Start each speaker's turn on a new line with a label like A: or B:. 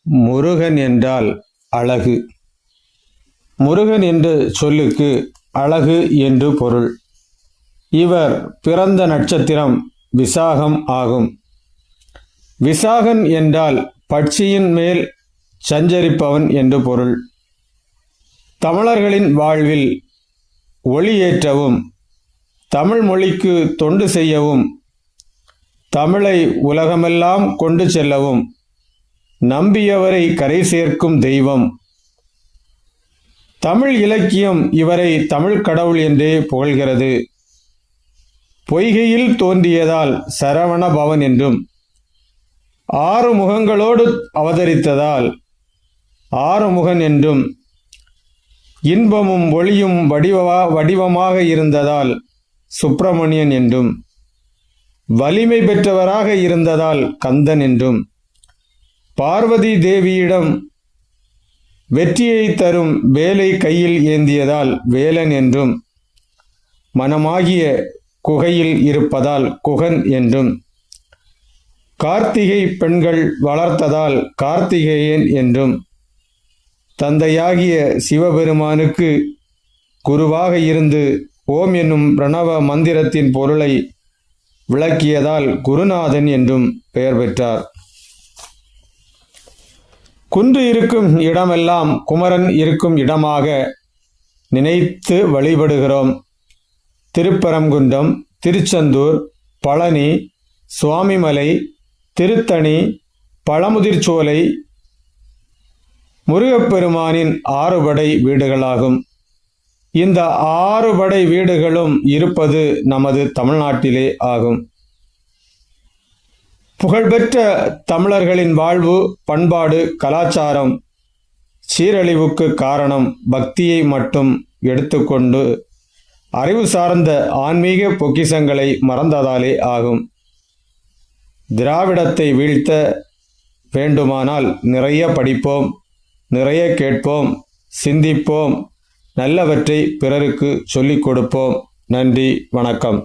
A: முருகன் என்றால் அழகு. முருகன் என்ற சொல்லுக்கு அழகு என்று பொருள். இவர் பிறந்த நட்சத்திரம் விசாகம் ஆகும். விசாகன் என்றால் பட்சியின் மேல் சஞ்சரிப்பவன் என்று பொருள். தமிழர்களின் வாழ்வில் ஒளியேற்றவும் தமிழ் மொழிக்கு தொண்டு செய்யவும் தமிழை உலகமெல்லாம் கொண்டு செல்லவும் நம்பியவரை கரை சேர்க்கும் தெய்வம். தமிழ் இலக்கியம் இவரை தமிழ் கடவுள் என்றே புகழ்கிறது. பொய்கையில் தோன்றியதால் சரவண பவன் என்றும், 6 முகங்களோடு அவதரித்ததால் ஆறுமுகன் என்றும், இன்பமும் ஒளியும் வடிவமாக இருந்ததால் சுப்பிரமணியன் என்றும், வலிமை பெற்றவராக இருந்ததால் கந்தன் என்றும், பார்வதி தேவியிடம் வெற்றியை தரும் வேலை கையில் ஏந்தியதால் வேலன் என்றும், மனமாகிய குகையில் இருப்பதால் குகன் என்றும், கார்த்திகை பெண்கள் வளர்த்ததால் கார்த்திகேயன் என்றும், தந்தையாகிய சிவபெருமானுக்கு குருவாக இருந்து ஓம் என்னும் பிரணவ மந்திரத்தின் பொருளை விளக்கியதால் குருநாதன் என்றும் பெயர் பெற்றார். குன்று இருக்கும் இடமெல்லாம் குமரன் இருக்கும் இடமாக நினைத்து வழிபடுகிறோம். திருப்பரங்குன்றம், திருச்செந்தூர், பழனி, சுவாமிமலை, திருத்தணி, பழமுதிர்ச்சோலை முருகப்பெருமானின் 6 படை வீடுகளாகும். இந்த 6 படை வீடுகளும் இருப்பது நமது தமிழ்நாட்டிலே ஆகும். புகழ்பெற்ற தமிழர்களின் வாழ்வு, பண்பாடு, கலாச்சாரம் சீரழிவுக்கு காரணம் பக்தியை மட்டும் எடுத்துக்கொண்டு அறிவு சார்ந்த ஆன்மீக பொக்கிஷங்களை மறந்ததாலே ஆகும். திராவிடத்தை வீழ்த்த வேண்டுமானால் நிறைய படிப்போம், நிறைய கேட்போம், சிந்திப்போம், நல்லவற்றை பிறருக்கு சொல்லிக் கொடுப்போம். நன்றி, வணக்கம்.